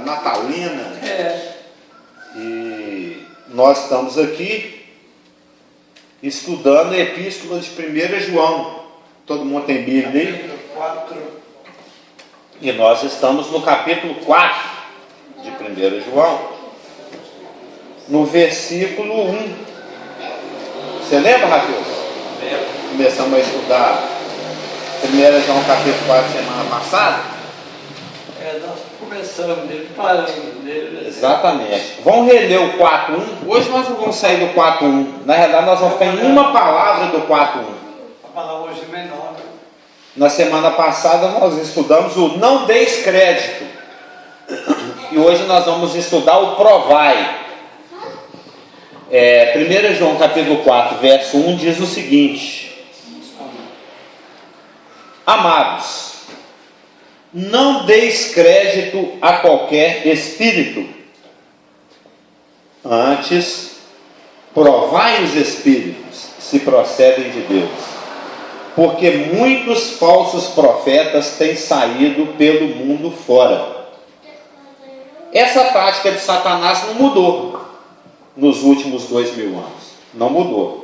natalina. E nós estamos aqui estudando a epístola de 1 João. Todo mundo tem Bíblia aí? 4. E nós estamos no capítulo 4 de 1 João, no versículo 1. Você lembra, Rafael? Começamos a estudar 1 João capítulo 4 semana passada? Nós começamos dele, paramos dele. Exatamente. Vamos reler o 4.1. Hoje nós não vamos sair do 4.1. Na realidade nós vamos ficar em uma palavra do 4.1. A palavra hoje é menor. Na semana passada nós estudamos o não deis crédito. E hoje nós vamos estudar o provai. 1 João capítulo 4, verso 1 diz o seguinte: Amados, não deis crédito a qualquer espírito, antes provai os espíritos se procedem de Deus, porque muitos falsos profetas têm saído pelo mundo fora. Essa tática de Satanás não mudou nos últimos 2000 anos, não mudou.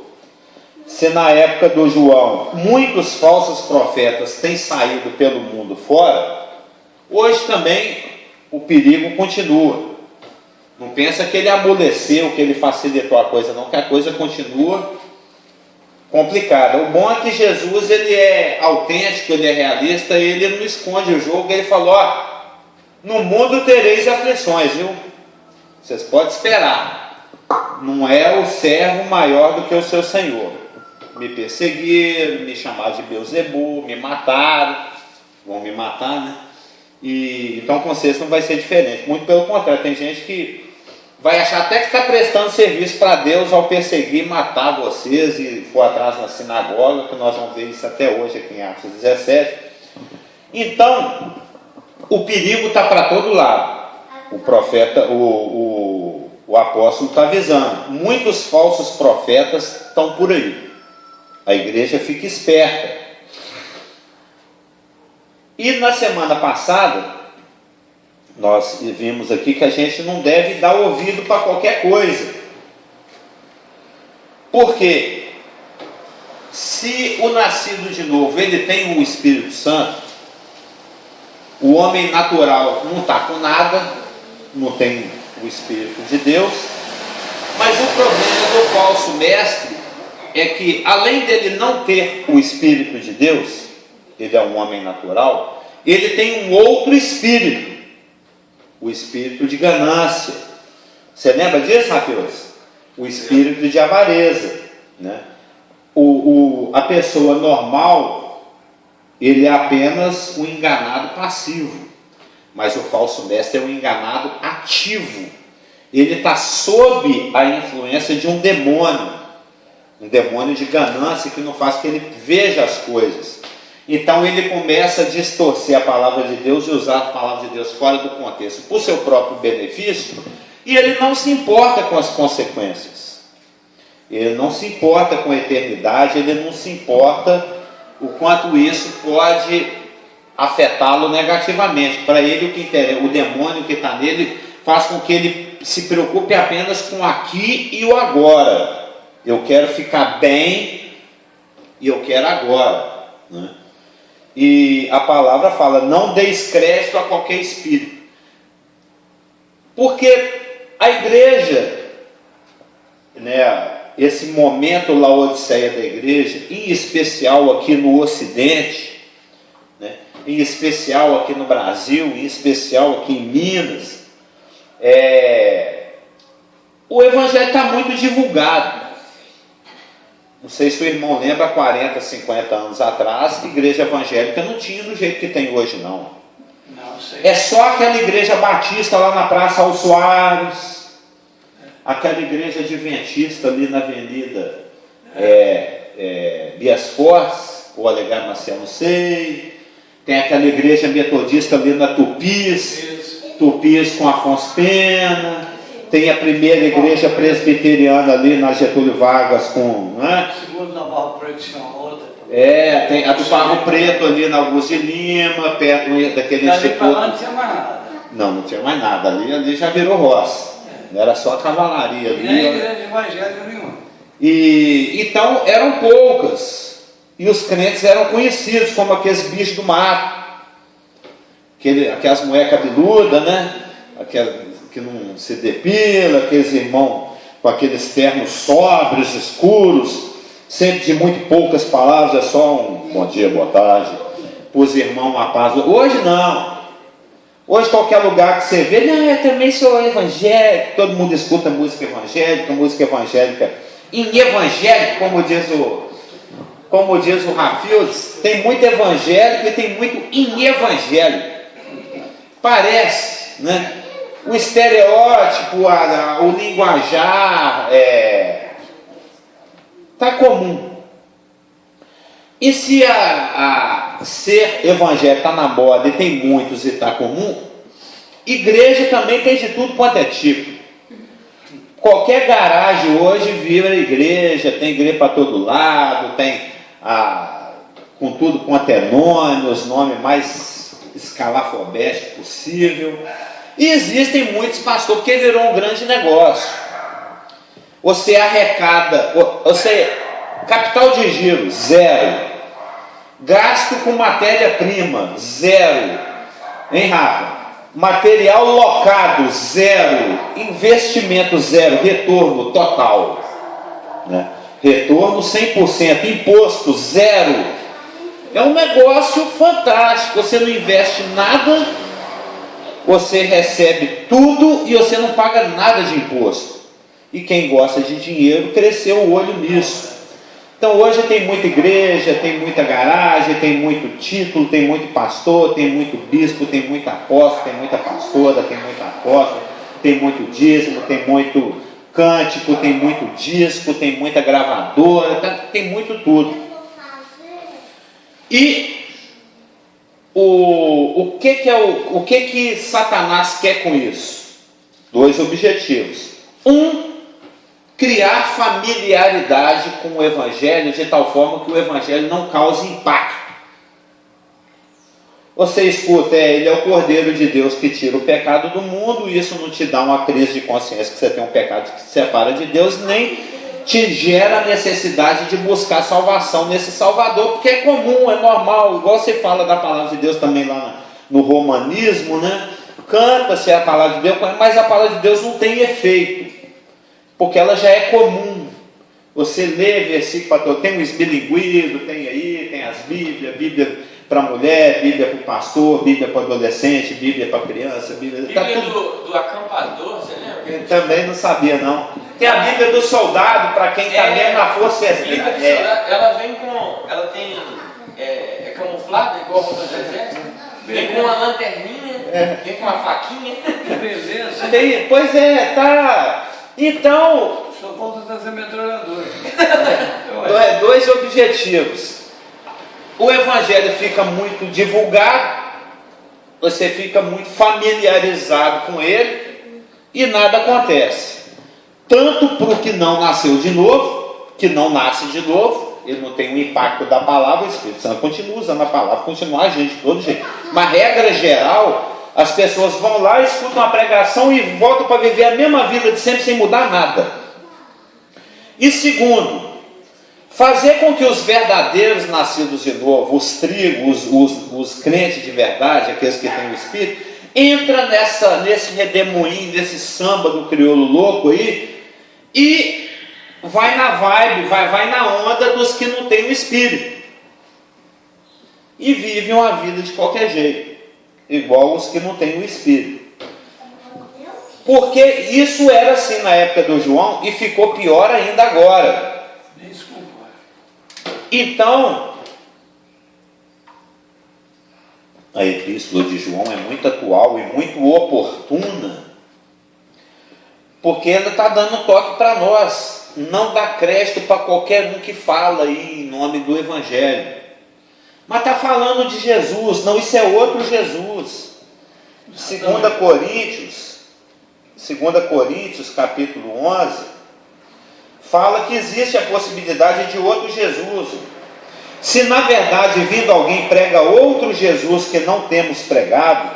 Se na época do João muitos falsos profetas têm saído pelo mundo fora, hoje também o perigo continua. Não pensa que ele amoleceu, que ele facilitou a coisa, não, que a coisa continua complicada. O bom é que Jesus, ele é autêntico, ele é realista, ele não esconde o jogo. Ele falou: no mundo tereis aflições, viu? Vocês podem esperar. Não é o servo maior do que o seu senhor. Me perseguiram, me chamaram de Beelzebul, me mataram, vão me matar, né? E então com vocês não vai ser diferente. Muito pelo contrário, tem gente que vai achar até que está prestando serviço para Deus ao perseguir e matar vocês e for atrás na sinagoga, que nós vamos ver isso até hoje aqui em Atos 17. Então, o perigo está para todo lado. O profeta, o apóstolo está avisando. Muitos falsos profetas estão por aí. A igreja fica esperta. E na semana passada, nós vimos aqui que a gente não deve dar ouvido para qualquer coisa. Porque se o nascido de novo, ele tem o Espírito Santo, o homem natural não está com nada, não tem o Espírito de Deus, mas o problema do falso mestre é que, além dele não ter o Espírito de Deus, ele é um homem natural, ele tem um outro espírito, o espírito de ganância. Você lembra disso, Rafael? O espírito de avareza, né? A pessoa normal, ele é apenas um enganado passivo, mas o falso mestre é um enganado ativo. Ele está sob a influência de um demônio de ganância que não faz que ele veja as coisas. Então ele começa a distorcer a palavra de Deus e usar a palavra de Deus fora do contexto, por seu próprio benefício, e ele não se importa com as consequências. Ele não se importa com a eternidade, ele não se importa o quanto isso pode afetá-lo negativamente. Para ele, o que interessa, o demônio que está nele faz com que ele se preocupe apenas com aqui e o agora. Eu quero ficar bem e eu quero agora, né? E a palavra fala: não deis crédito a qualquer espírito. Porque a igreja, né, esse momento laodiceia da igreja, em especial aqui no Ocidente, né, em especial aqui no Brasil, em especial aqui em Minas, o evangelho está muito divulgado. Não sei se o irmão lembra, 40, 50 anos atrás, igreja evangélica não tinha do jeito que tem hoje, não. Não sei. É só aquela igreja batista lá na Praça Raul Soares, aquela igreja adventista ali na Avenida Bias Fortes, ou Alegado Maciel, não sei. Tem aquela igreja metodista ali na Tupis com Afonso Pena. Tem a primeira igreja presbiteriana ali na Getúlio Vargas com... Né? Segundo da Barro Preto tinha outra. Tem a do Barro Preto ali na Augusto de Lima, perto daquele instituto. Não tinha mais nada. Não tinha mais nada. Ali já virou roça. Era só a cavalaria. E nem igreja evangélica nenhuma. E então eram poucas. E os crentes eram conhecidos como aqueles bichos do mato. Aquelas mulheres cabeludas, né? Aquelas que não se depila, aqueles irmãos com aqueles ternos sóbrios, escuros, sempre de muito poucas palavras, é só um bom dia, boa tarde, para os irmãos uma paz. Hoje não. Hoje qualquer lugar que você vê, não, eu também sou evangélico, todo mundo escuta música evangélica. Em evangélico, como diz o Rafios, tem muito evangélico e tem muito em evangélico. Parece, né? O estereótipo, o linguajar está comum. E se ser evangélico está na moda e tem muitos e está comum, igreja também tem de tudo quanto é tipo. Qualquer garagem hoje vira igreja, tem igreja para todo lado, tem com tudo quanto é nome, os nomes mais escalafobéticos possível. E existem muitos pastores, porque virou um grande negócio. Você arrecada, capital de giro, 0. Gasto com matéria-prima, 0. Hein, Rafa? Material locado, 0. Investimento, 0. Retorno total, né? Retorno 100%. Imposto, 0. É um negócio fantástico. Você não investe nada, você recebe tudo e você não paga nada de imposto. E quem gosta de dinheiro cresceu o olho nisso. Então hoje tem muita igreja, tem muita garagem, tem muito título, tem muito pastor, tem muito bispo, tem muito apóstolo, tem muita pastora, tem muito apóstolo, tem muito dízimo, tem muito cântico, tem muito disco, tem muita gravadora, tem muito tudo. E o que Satanás quer com isso? 2 objetivos. Criar familiaridade com o Evangelho de tal forma que o Evangelho não cause impacto. Você escuta, ele é o Cordeiro de Deus que tira o pecado do mundo, e isso não te dá uma crise de consciência que você tem um pecado que te separa de Deus, nem te gera a necessidade de buscar salvação nesse Salvador, porque é comum, é normal, igual você fala da palavra de Deus também lá no romanismo, né? Canta-se a palavra de Deus, mas a palavra de Deus não tem efeito, porque ela já é comum. Você lê versículo para todo, tem o esbilinguido, tem aí, tem as Bíblias, Bíblia para mulher, Bíblia para o pastor, Bíblia para adolescente, Bíblia para criança, Bíblia tá tudo... do acampador, você lembra? Eu também não sabia não. Tem a Bíblia do soldado, para quem está mesmo na força exércita. Ela vem com, ela tem, é camuflada igual a roupa do exército, vem com uma lanterninha, vem com uma faquinha. Que beleza. Pois é, tá... Então, só falta trazer metralhadora. 2 objetivos. O Evangelho fica muito divulgado, você fica muito familiarizado com ele e nada acontece. Tanto para o que não nasceu de novo, que não nasce de novo, ele não tem o impacto da palavra, o Espírito Santo continua usando a palavra, continua agindo de todo jeito. Mas regra geral, as pessoas vão lá, escutam a pregação e voltam para viver a mesma vida de sempre sem mudar nada. E segundo, fazer com que os verdadeiros nascidos de novo, os trigos, os crentes de verdade, aqueles que têm o Espírito, entra nesse redemoinho, nesse samba do crioulo louco aí, e vai na vibe, vai na onda dos que não têm o Espírito. E vive uma vida de qualquer jeito, igual os que não têm o Espírito. Porque isso era assim na época do João e ficou pior ainda agora. Desculpa. Então, a epístola de João é muito atual e muito oportuna, porque ela está dando toque para nós. Não dá crédito para qualquer um que fala aí em nome do Evangelho. Mas está falando de Jesus. Não, isso é outro Jesus. 2 Coríntios, capítulo 11, fala que existe a possibilidade de outro Jesus. Se na verdade vindo alguém prega outro Jesus que não temos pregado,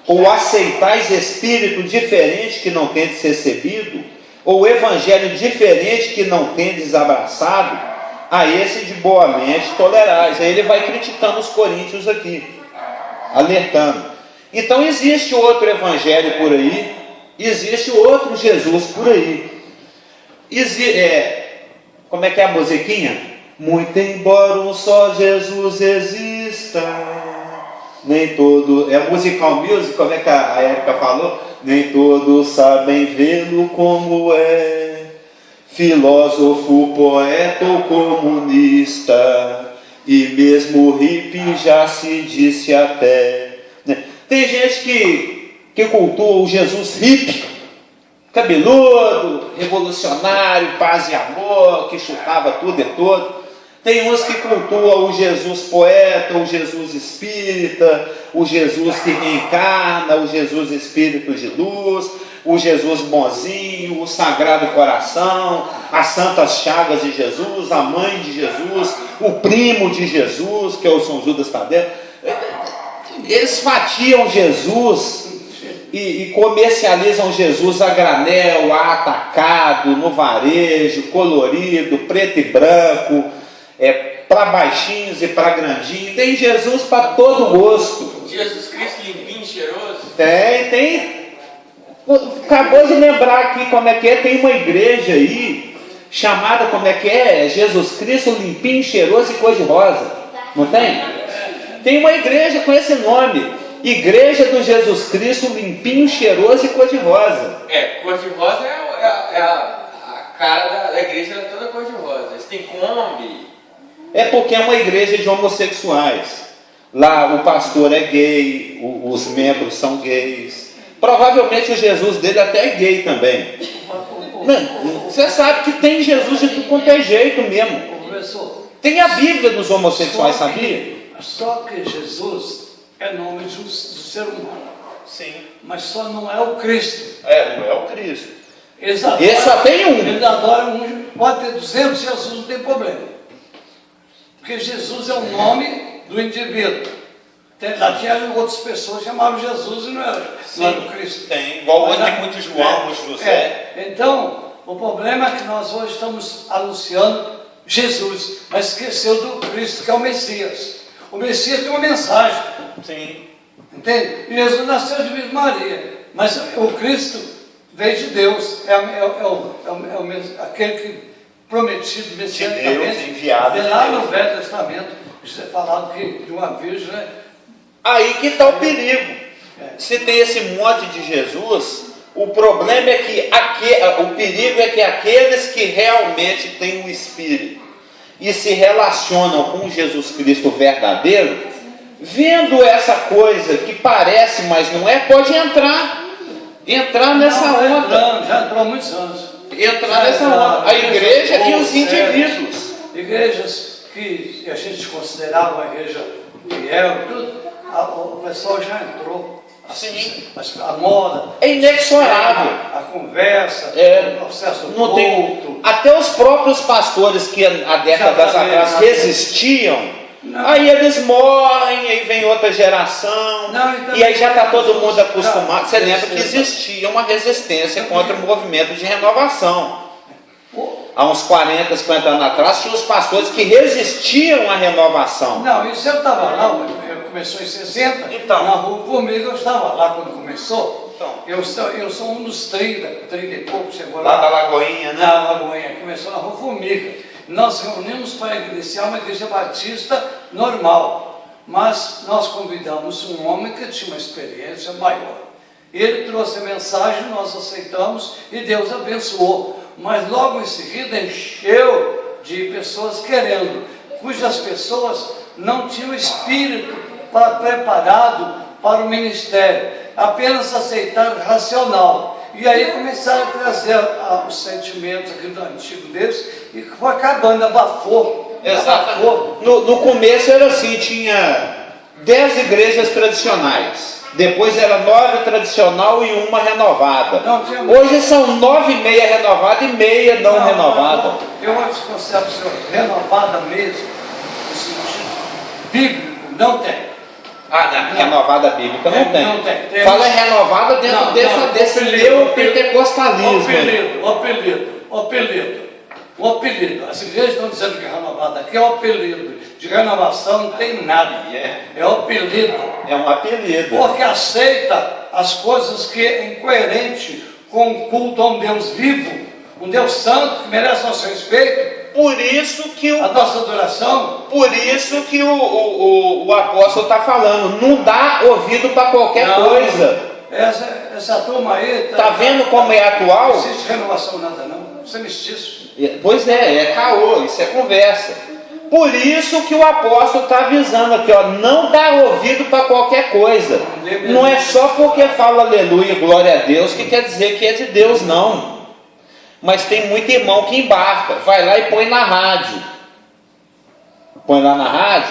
Ou aceitais espírito diferente que não tendes recebido, ou evangelho diferente que não tendes abraçado, a esse de boa mente tolerais. Aí ele vai criticando os coríntios aqui, alertando. Então existe outro evangelho por aí, existe outro Jesus por aí. Como é que é a musiquinha? Muito embora um só Jesus exista, nem todo... É musical music, como é que a Érica falou? Nem todos sabem vê-lo como é, filósofo, poeta ou comunista, e mesmo hippie já se disse até. Tem gente que cultua o Jesus hippie, cabeludo, revolucionário, paz e amor, que chutava tudo e todo. Tem uns que cultuam o Jesus poeta, o Jesus espírita, o Jesus que reencarna, o Jesus espírito de luz, o Jesus bonzinho, o Sagrado Coração, as Santas Chagas de Jesus, a Mãe de Jesus, o primo de Jesus, que é o São Judas Tadeu. Eles fatiam Jesus e comercializam Jesus a granel, a atacado, no varejo, colorido, preto e branco, para baixinhos e para grandinhos. Tem Jesus para todo gosto. Jesus Cristo limpinho, cheiroso? Tem. Acabou de lembrar aqui como é que é. Tem uma igreja aí chamada, como é que é? Jesus Cristo limpinho, cheiroso e cor de rosa. Não tem? Tem uma igreja com esse nome. Igreja do Jesus Cristo limpinho, cheiroso e cor de rosa. Cor de rosa é a cara da igreja, é toda cor de rosa. Eles têm Kombi. É porque é uma igreja de homossexuais. Lá o pastor é gay, os membros são gays. Provavelmente o Jesus dele até é gay também. Você sabe que tem Jesus de tudo quanto é jeito mesmo. Professor, Tem a Bíblia dos homossexuais, sabia? só que Jesus é nome do ser humano, Sim. mas só não é o Cristo. Não é o Cristo. Eles adoram, Esse só tem um. Eles adoram pode ter 200 Jesus, não tem problema. Porque Jesus é o nome do indivíduo. Lá tinha outras pessoas que chamavam Jesus e não era o Cristo. Tem, igual Mas, tem muito João, muito José. Então, o problema é que nós hoje estamos anunciando Jesus, mas esqueceu do Cristo, que é o Messias. O Messias tem uma mensagem. Sim. Entende? E Jesus nasceu de Virgem Maria, mas o Cristo veio de Deus. Aquele que prometido messianicamente. De Deus, enviado de lá Deus. no Velho Testamento, isso é falado que de uma virgem, né? Aí que está o perigo. Se tem esse monte de Jesus, o problema é que o perigo é que aqueles que realmente têm o Espírito e se relacionam com Jesus Cristo verdadeiro, vendo essa coisa que parece, mas não é, pode entrar nessa onda. Já entrou há muitos anos. Entrar nessa onda. A igreja e os indivíduos. Igrejas que a gente considerava uma igreja fiel, tudo, o pessoal já entrou. Sim. A moda. É inexorável. A conversa, o processo não tem. Até os próprios pastores que há décadas atrás resistiam, aí eles morrem, aí vem outra geração, e aí já está todo mundo acostumado. Você lembra que existia uma resistência contra o movimento de renovação. Há uns 40, 50 anos atrás, tinha os pastores que resistiam à renovação. Não, isso eu estava lá, começou em 60, então, na Rua Formiga, eu estava lá quando começou. Então, eu sou um dos 30 e pouco, chegou lá da Lagoinha, né? Na Lagoinha, começou na Rua Formiga. Nós reunimos para iniciar uma igreja batista normal, mas nós convidamos um homem que tinha uma experiência maior. Ele trouxe a mensagem, nós aceitamos e Deus abençoou. Mas logo em seguida encheu de pessoas querendo, cujas pessoas não tinham espírito preparado para o ministério, apenas aceitaram racional. E aí começaram a trazer os sentimentos aquilo antigo deles e foi acabando, abafou. Exatamente. No começo era assim, tinha 10 igrejas tradicionais. Depois era 9 tradicional e uma renovada. Hoje são 9,5 renovadas e meia não renovada. Eu acho que o conceito renovada mesmo, no sentido bíblico, não tem. Renovada bíblica não tem. Não tem. Fala renovada dentro desse neopentecostalismo. O apelido. As igrejas estão dizendo que é renovada. Aqui é o apelido. De renovação não tem nada. É o apelido. É um apelido. Porque aceita as coisas que é incoerente com o culto a um Deus vivo, um Deus santo, que merece nosso respeito. Por isso que a nossa adoração. Por isso que o apóstolo está falando, não dá ouvido para qualquer coisa. Essa turma aí está vendo como é atual? Não existe renovação nada não, isso é mestiço. Pois é caô, isso é conversa. Por isso que o apóstolo está avisando aqui, ó, não dá ouvido para qualquer coisa. Não é só porque fala aleluia, glória a Deus, que quer dizer que é de Deus, não. Mas tem muito irmão que embarca, vai lá e põe na rádio. Põe lá na rádio.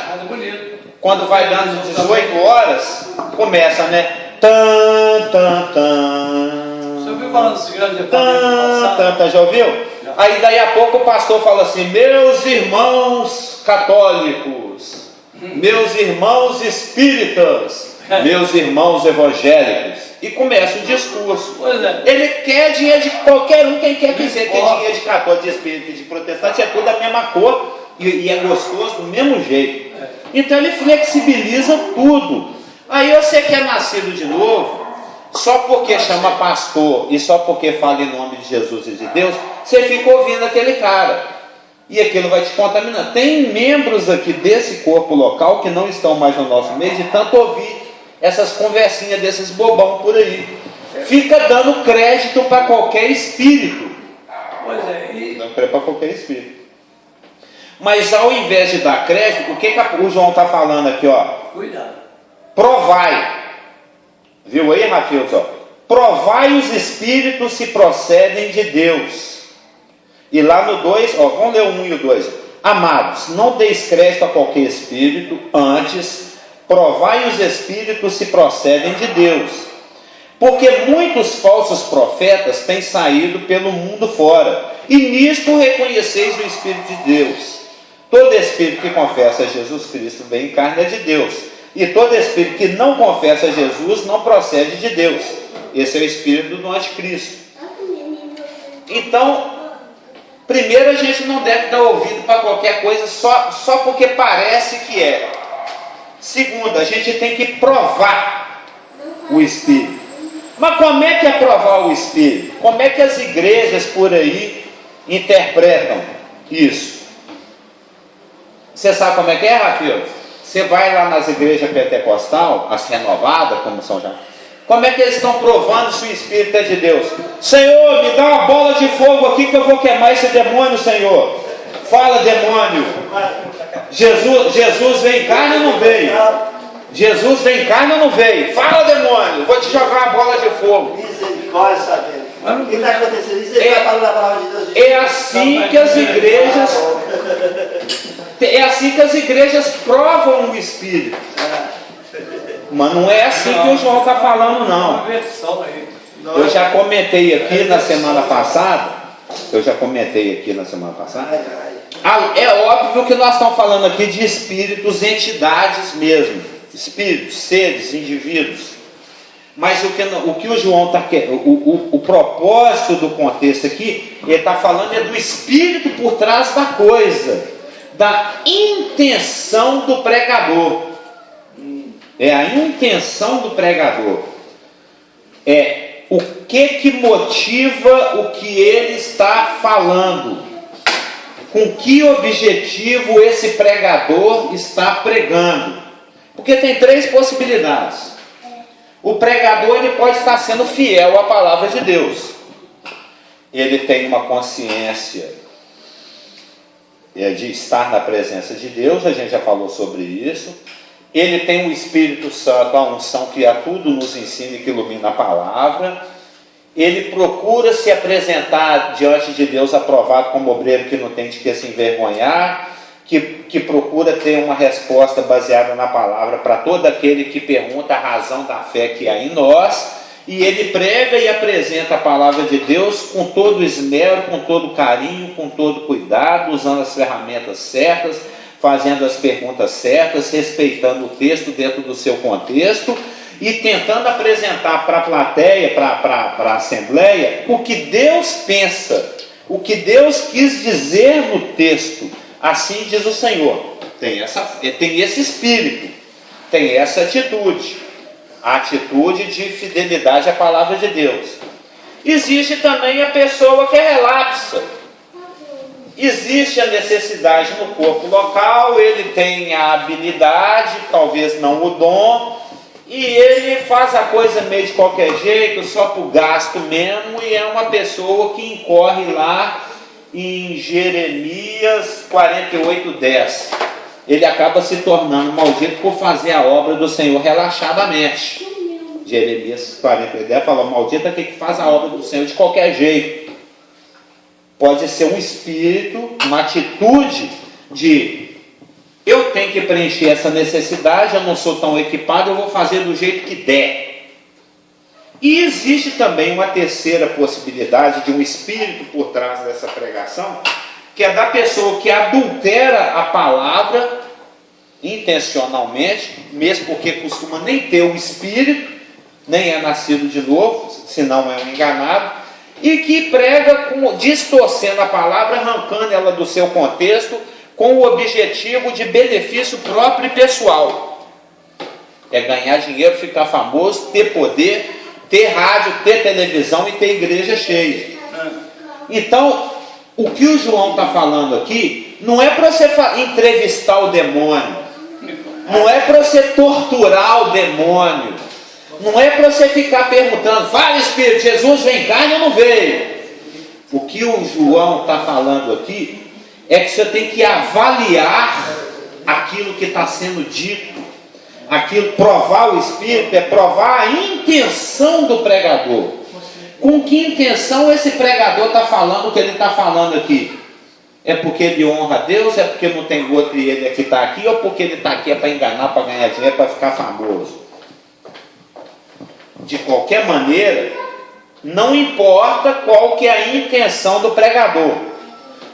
Quando vai dando 18 horas, começa, né? Tan, tan, tan. Você ouviu falando desse grande passado? Já ouviu? Já. Aí daí a pouco o pastor fala assim: meus irmãos católicos, meus irmãos espíritas, meus irmãos evangélicos. E começa o discurso. Ele quer dinheiro de qualquer um, quem quer quiser ter dinheiro de católico, de espírito, de protestante, é tudo da mesma cor e é gostoso do mesmo jeito. Então ele flexibiliza tudo. Aí você que é nascido de novo, só porque chama pastor e só porque fala em nome de Jesus e de Deus, você fica ouvindo aquele cara. E aquilo vai te contaminando. Tem membros aqui desse corpo local que não estão mais no nosso meio de tanto ouvir essas conversinhas desses bobão por aí. Fica dando crédito para qualquer espírito. Pois é. Dando crédito para qualquer espírito. Mas ao invés de dar crédito, o que o João está falando aqui, ó? Cuidado. Provai. Viu aí, Rafael? Provai os espíritos se procedem de Deus. E lá no 2, ó, vamos ler o 1 e o 2. Amados, não deis crédito a qualquer espírito, antes provai os espíritos se procedem de Deus, porque muitos falsos profetas têm saído pelo mundo fora, e nisto reconheceis o Espírito de Deus. Todo espírito que confessa Jesus Cristo vem em carne é de Deus, e todo espírito que não confessa Jesus não procede de Deus. Esse é o espírito do anticristo. Então, primeiro a gente não deve dar ouvido para qualquer coisa só porque parece que é. Segundo, a gente tem que provar o Espírito. Mas como é que é provar o Espírito? Como é que as igrejas por aí interpretam isso? Você sabe como é que é, Rafael? Você vai lá nas igrejas pentecostal, as renovadas, como são já. Como é que eles estão provando se o Espírito é de Deus? Senhor, me dá uma bola de fogo aqui que eu vou queimar esse demônio, Senhor. Fala, demônio. Jesus veio em carne ou não veio? Jesus veio em carne ou não veio? Fala, demônio, vou te jogar uma bola de fogo. Misericórdia, sabendo. O que está acontecendo? Isso está falando a palavra de Deus. É assim que as igrejas. É assim que as igrejas provam o Espírito. Mas não é assim que o João está falando, não. Eu já comentei aqui na semana passada. É óbvio que nós estamos falando aqui de espíritos, entidades mesmo. Espíritos, seres, indivíduos. Mas o que o João está querendo, o propósito do contexto aqui, ele está falando é do espírito por trás da coisa, da intenção do pregador. É a intenção do pregador. É o que motiva o que ele está falando. Com que objetivo esse pregador está pregando. Porque tem três possibilidades. O pregador ele pode estar sendo fiel à palavra de Deus. Ele tem uma consciência de estar na presença de Deus, a gente já falou sobre isso. Ele tem o Espírito Santo, a unção que a tudo nos ensina e que ilumina a palavra. Ele procura se apresentar diante de Deus aprovado como obreiro que não tem de que se envergonhar, que procura ter uma resposta baseada na palavra para todo aquele que pergunta a razão da fé que há em nós. E ele prega e apresenta a palavra de Deus com todo esmero, com todo carinho, com todo cuidado, usando as ferramentas certas, fazendo as perguntas certas, respeitando o texto dentro do seu contexto e tentando apresentar para a plateia, para a assembleia, o que Deus pensa, o que Deus quis dizer no texto. Assim diz o Senhor. Tem esse espírito, tem essa atitude, a atitude de fidelidade à palavra de Deus. Existe também a pessoa que é relapsa. Existe a necessidade no corpo local, ele tem a habilidade, talvez não o dom, e ele faz a coisa meio de qualquer jeito, só por gasto mesmo, e é uma pessoa que incorre lá em Jeremias 48:10. Ele acaba se tornando maldito por fazer a obra do Senhor relaxadamente. Jeremias 48:10 fala: maldito é aquele que faz a obra do Senhor de qualquer jeito. Pode ser um espírito, uma atitude de eu tenho que preencher essa necessidade, eu não sou tão equipado, eu vou fazer do jeito que der. E existe também uma terceira possibilidade de um espírito por trás dessa pregação, que é da pessoa que adultera a palavra intencionalmente, mesmo porque costuma nem ter o espírito, nem é nascido de novo, senão é um enganado, e que prega distorcendo a palavra, arrancando ela do seu contexto, com o objetivo de benefício próprio e pessoal. É ganhar dinheiro, ficar famoso, ter poder, ter rádio, ter televisão e ter igreja cheia. Então, o que o João está falando aqui, não é para você entrevistar o demônio, não é para você torturar o demônio, não é para você ficar perguntando: fala, Espírito, Jesus vem cá e eu não veio. O que o João está falando aqui é que você tem que avaliar aquilo que está sendo dito. Aquilo, provar o Espírito é provar a intenção do pregador. Com que intenção esse pregador está falando o que ele está falando aqui? É porque ele honra a Deus? É porque não tem outro e ele é que está aqui? Ou porque ele está aqui é para enganar, para ganhar dinheiro, para ficar famoso? De qualquer maneira, não importa qual que é a intenção do pregador.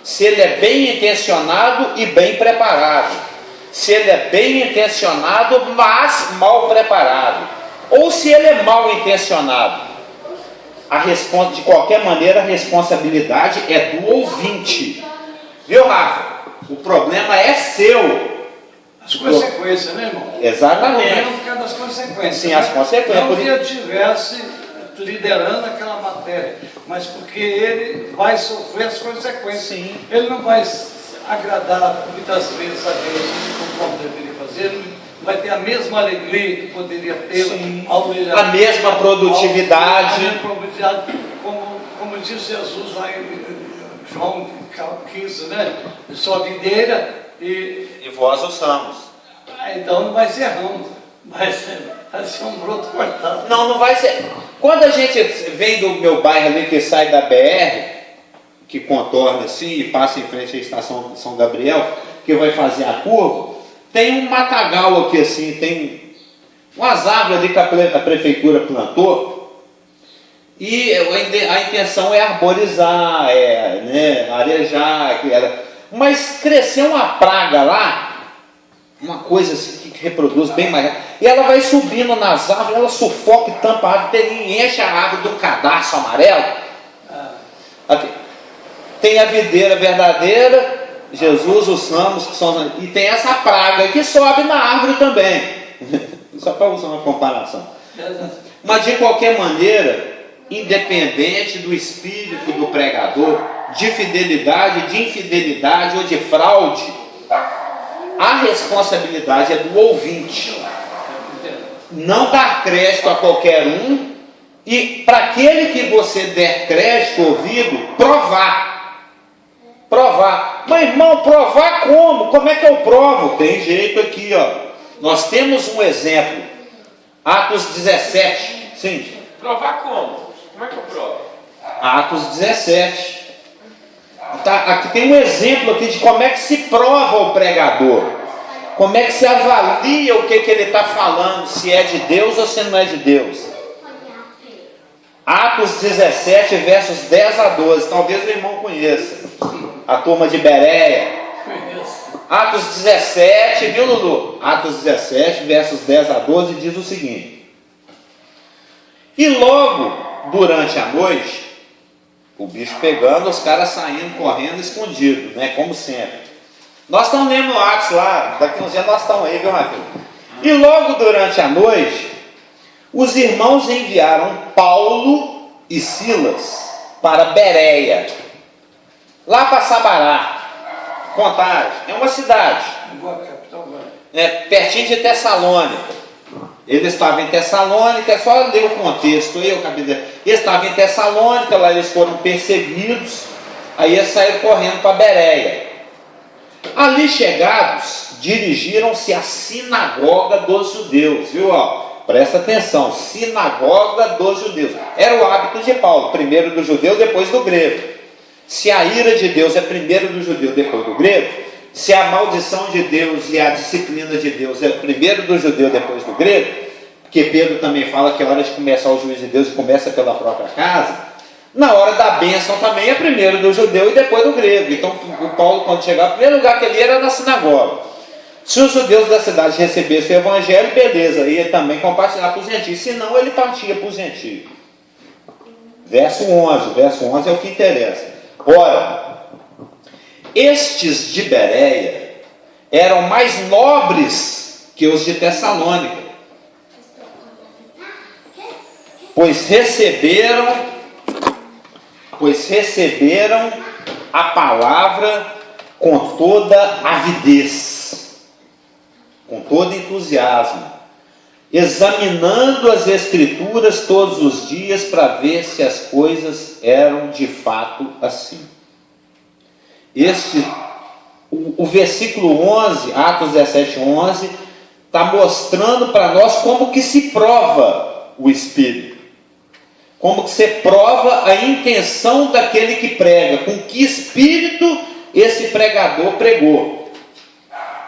Se ele é bem intencionado e bem preparado. Se ele é bem intencionado, mas mal preparado. Ou se ele é mal intencionado. De qualquer maneira, a responsabilidade é do ouvinte. Viu, Rafa? O problema é seu. As consequências, né, irmão? Exatamente. O problema fica das consequências. Sim, as consequências. Não que eu estivesse liderando aquela matéria, mas porque ele vai sofrer as consequências. Sim. Ele não vai agradar muitas vezes a Deus como deveria fazer, ele vai ter a mesma alegria que poderia ter a mesma produtividade. Como diz Jesus lá em João 15, né? Só videira e vós os ramos. Então não vai ser ramo, vai ser um broto cortado. Não vai ser. Quando a gente vem do meu bairro ali, que sai da BR, que contorna assim e passa em frente à estação São Gabriel, que vai fazer a curva, tem um matagal aqui assim, tem umas árvores ali que a prefeitura plantou, e a intenção é arborizar, arejar, mas cresceu uma praga lá, uma coisa assim que reproduz bem mais, e ela vai subindo nas árvores, ela sufoca e tampa a árvore, e enche a árvore do cadastro amarelo. Aqui. Tem a videira verdadeira, Jesus, os ramos, que são, e tem essa praga que sobe na árvore também. Só para usar uma comparação. Mas de qualquer maneira, independente do espírito do pregador, de fidelidade, de infidelidade ou de fraude, a responsabilidade é do ouvinte. Não dar crédito a qualquer um, e para aquele que você der crédito ouvido, provar. Mas irmão, provar como? Como é que eu provo? Tem jeito aqui, ó. Nós temos um exemplo. Atos 17. Sim. Provar como? Como é que eu provo? Atos 17. Aqui tem um exemplo aqui de como é que se prova o pregador. Como é que se avalia o que ele está falando, se é de Deus ou se não é de Deus. Atos 17, versos 10 a 12. Talvez o irmão conheça. A turma de Bereia. Atos 17, viu, Lulu? Atos 17, versos 10 a 12, diz o seguinte: e logo durante a noite, o bicho pegando, os caras saindo, correndo, escondido, né? Como sempre. Nós estamos lendo no Atos lá, daqui uns dias nós estamos aí, viu, Matheus? E logo durante a noite, os irmãos enviaram Paulo e Silas para Bereia, lá para Sabará, Contagem, é uma cidade, pertinho de Tessalônica. Eles estavam em Tessalônica, é só ler o contexto aí, eles estavam em Tessalônica, lá eles foram perseguidos, aí eles saíram correndo para Bereia. Ali chegados, dirigiram-se à sinagoga dos judeus, viu? Presta atenção, sinagoga dos judeus. Era o hábito de Paulo, primeiro do judeu, depois do grego. Se a ira de Deus é primeiro do judeu, depois do grego, se a maldição de Deus e a disciplina de Deus é primeiro do judeu, depois do grego, porque Pedro também fala que é hora de começar o juízo de Deus e começa pela própria casa, na hora da bênção também é primeiro do judeu e depois do grego. Então o Paulo, quando chegava, o primeiro lugar que ele ia era na sinagoga. Se os judeus da cidade recebessem o evangelho, beleza, ia também compartilhar para os gentios, senão ele partia para os gentios. Verso 11 é o que interessa. Ora, estes de Bereia eram mais nobres que os de Tessalônica, pois receberam a palavra com toda avidez, com todo entusiasmo, examinando as Escrituras todos os dias para ver se as coisas eram de fato assim. O versículo 11, Atos 17, 11, está mostrando para nós como que se prova o Espírito. Como que se prova a intenção daquele que prega, com que espírito esse pregador pregou.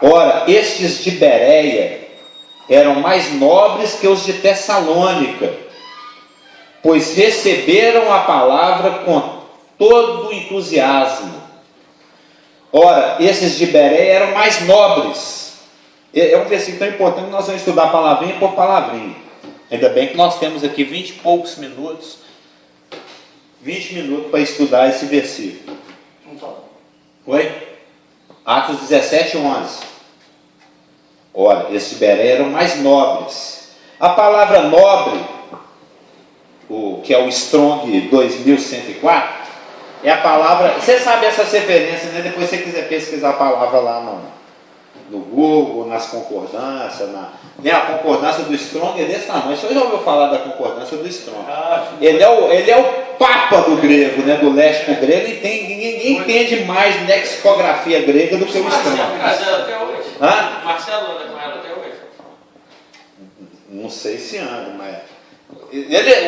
Ora, estes de Bereia eram mais nobres que os de Tessalônica, pois receberam a palavra com todo o entusiasmo. Ora, esses de Bereia eram mais nobres. É um versículo tão importante que nós vamos estudar palavrinha por palavrinha. Ainda bem que nós temos aqui 20 e poucos minutos, 20 minutos para estudar esse versículo. Oi? Atos 17, 11. Ora, esses de Bereia eram mais nobres. A palavra nobre, que é o Strong 2104, é a palavra... Você sabe essas referências, né? Depois se você quiser pesquisar a palavra lá no Google, nas concordâncias, a concordância do Strong é desse tamanho. Você já ouviu falar da concordância do Strong? Ele é o papa do grego, né? Do léxico grego, e ninguém entende mais lexicografia grega do que o Strong. Marcelo até hoje. Hã? Marcelo anda com ela até hoje. Não sei se anda, mas...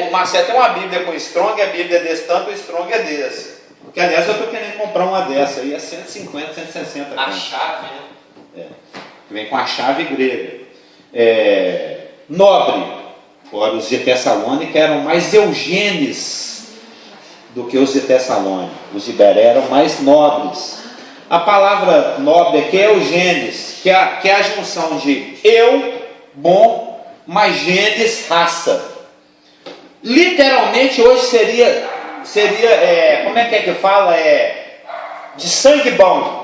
o Marcelo tem uma Bíblia com Strong, a Bíblia é desse tanto, o Strong é desse. Que aliás eu estou querendo comprar uma dessa aí, é 150, 160. A chave, né? Vem com a chave grega. Nobre. Ora, os de Tessalônica eram mais eugênes do que os de Tessalônica. Os de Bereia eram mais nobres. A palavra nobre aqui é eugênes, que é a junção de eu, bom, mais genes, raça. Literalmente hoje seria como é que fala? De sangue bom.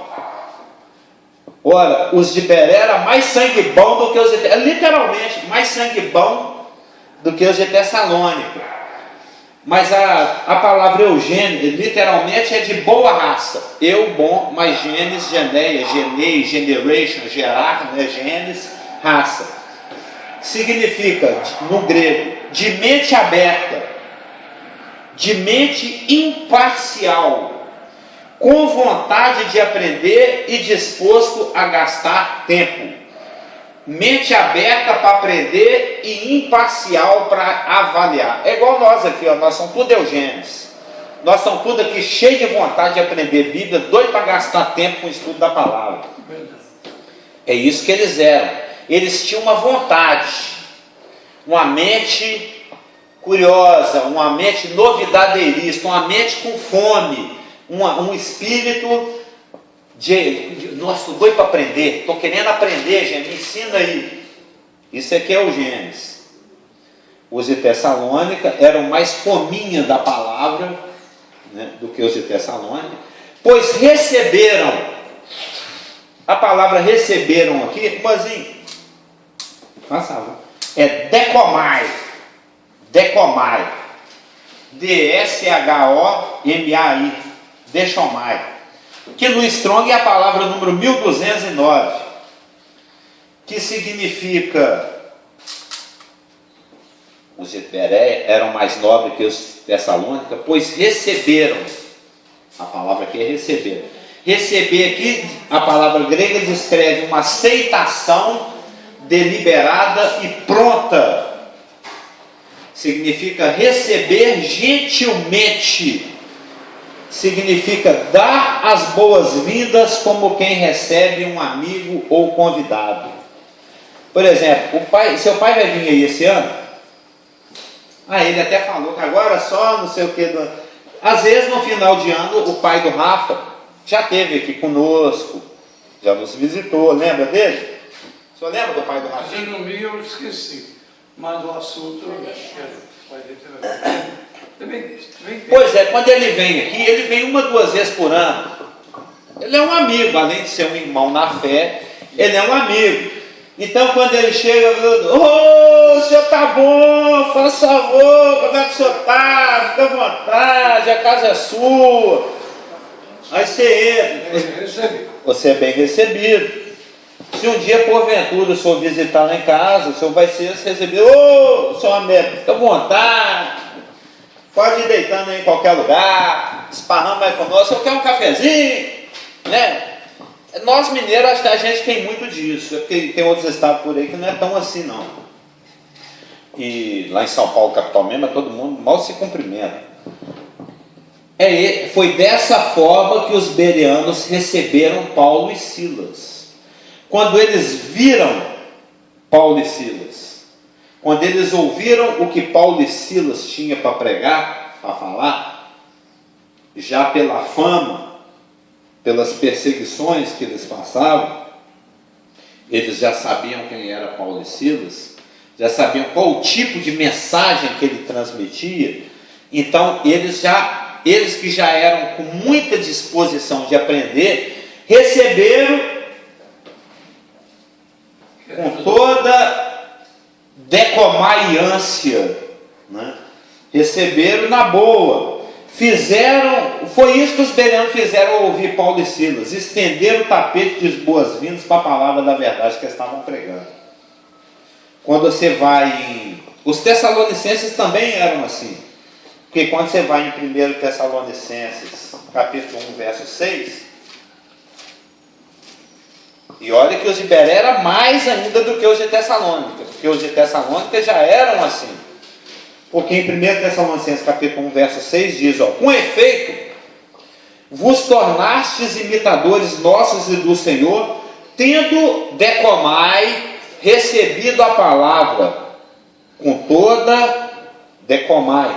Ora, os de Bereia eram mais sangue bom do que os de literalmente, mais sangue bom do que os de Tessalônica. Mas a palavra eugênio, literalmente é de boa raça. Eu, bom, mais genes, geneia, genei, generation, gerar, né? Genes, raça. Significa, no grego, de mente aberta, de mente imparcial, com vontade de aprender e disposto a gastar tempo. Mente aberta para aprender e imparcial para avaliar. É igual nós aqui, nós somos tudo eugênios. Nós somos tudo aqui cheio de vontade de aprender Bíblia, doido para gastar tempo com o estudo da palavra. É isso que eles eram. Eles tinham uma vontade, uma mente curiosa, uma mente novidadeirista, uma mente com fome, um espírito Nossa, estou doido para aprender, estou querendo aprender, gente, me ensina aí. Isso aqui é o Gênesis. Os de Tessalônica eram mais fominha da palavra, né, do que os de Tessalônica, pois receberam, a palavra receberam aqui, irmãzinho, é decomai, D-S-H-O-M-A-I, deixomai, que no Strong é a palavra número 1209, que significa, os de Bereia eram mais nobres que os Tessalônica, pois receberam, a palavra aqui é receber. Receber aqui, a palavra grega descreve uma aceitação deliberada e pronta. Significa receber gentilmente. Significa dar as boas-vindas como quem recebe um amigo ou convidado. Por exemplo, seu pai vai vir aí esse ano? Ele até falou que agora só não sei o que. Às vezes no final de ano o pai do Rafa já esteve aqui conosco, já nos visitou, lembra dele? O senhor lembra do pai do Rafa? Eu não vi, eu esqueci, mas o assunto Pois é, quando ele vem aqui, ele vem 1 ou 2 vezes por ano. Ele é um amigo, além de ser um irmão na fé, ele é um amigo. Então quando ele chega, o senhor está bom, faça favor, como é que o senhor está? Fica à vontade, a casa é sua. Aí você entra, você é bem recebido. Se um dia porventura o senhor visitar lá em casa, o senhor vai ser recebido. Senhor Américo, fica à vontade, pode ir deitando aí em qualquer lugar, esparrama aí conosco, eu quero um cafezinho, né? Nós mineiros, a gente tem muito disso, porque tem outros estados por aí que não é tão assim não. E lá em São Paulo, capital mesmo, todo mundo mal se cumprimenta. Foi dessa forma que os bereanos receberam Paulo e Silas. Quando eles viram Paulo e Silas, quando eles ouviram o que Paulo e Silas tinham para pregar, para falar, já pela fama, pelas perseguições que eles passavam, eles já sabiam quem era Paulo e Silas, já sabiam qual o tipo de mensagem que ele transmitia. Então eles que já eram com muita disposição de aprender, receberam com toda decomaiância, né? Receberam na boa. Foi isso que os bereanos fizeram ao ouvir Paulo e Silas, estenderam o tapete de boas-vindas para a palavra da verdade que eles estavam pregando. Quando você vai os Tessalonicenses também eram assim, porque quando você vai em 1 Tessalonicenses, capítulo 1, verso 6, e olha que os de Bereia eram mais ainda do que os de Tessalônica, porque os de Tessalônica já eram assim. Porque em 1 Tessalonicenses capítulo 1, verso 6 diz, com efeito, vos tornastes imitadores nossos e do Senhor, tendo decomai recebido a palavra com toda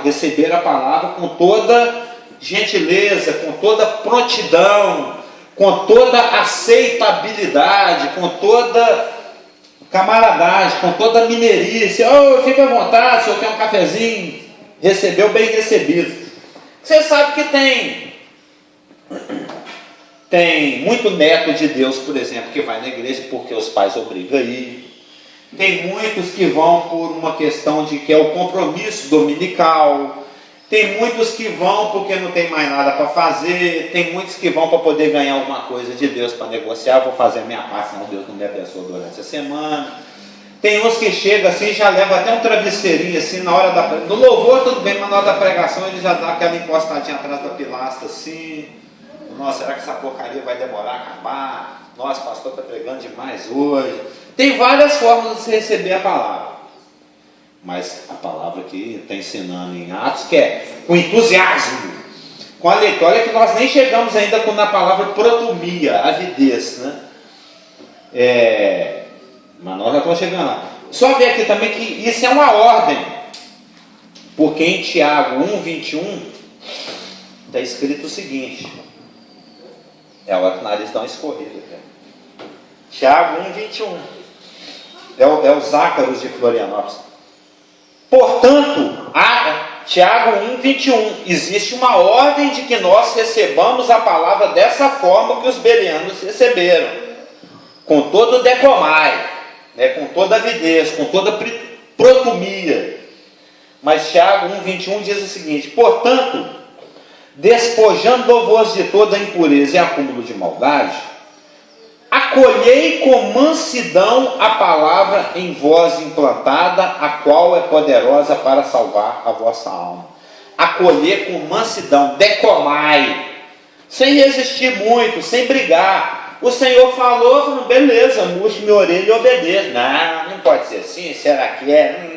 receber a palavra com toda gentileza, com toda prontidão, com toda aceitabilidade, com toda camaradagem, com toda mineirice. Fica à vontade, se eu quer um cafezinho, recebeu bem recebido. Você sabe que tem muito neto de Deus, por exemplo, que vai na igreja porque os pais obrigam a ir. Tem muitos que vão por uma questão de que é o compromisso dominical. Tem muitos que vão porque não tem mais nada para fazer. Tem muitos que vão para poder ganhar alguma coisa de Deus para negociar. Vou fazer a minha parte, senão Deus não me abençoa durante a semana. Tem uns que chegam assim, já leva até um travesseirinho assim, na hora da... No louvor tudo bem, mas na hora da pregação ele já dá aquela encostadinha atrás da pilastra assim. Nossa, será que essa porcaria vai demorar a acabar? Nossa, pastor está pregando demais hoje. Tem várias formas de se receber a palavra. Mas a palavra que está ensinando em Atos, que é com entusiasmo, com alegria. Olha que nós nem chegamos ainda na palavra protomia, avidez, né? Mas nós já estamos chegando lá. Só ver aqui também que isso é uma ordem. Porque em Tiago 1:21 está escrito o seguinte: É a hora que o nariz dá uma escorrida. Tiago 1:21. É os ácaros de Florianópolis. Portanto, Tiago 1:21. Existe uma ordem de que nós recebamos a palavra dessa forma que os bereanos receberam. Com todo o decomai, né, com toda a avidez, com toda a protumia. Mas Tiago 1:21 diz o seguinte: portanto, despojando-vos de toda a impureza e acúmulo de maldade, acolhei com mansidão a palavra em vós implantada, a qual é poderosa para salvar a vossa alma. Acolher com mansidão, decomai, sem resistir muito, sem brigar. O Senhor falou, beleza, murche minha orelha e obedeço. Não pode ser assim, será que é?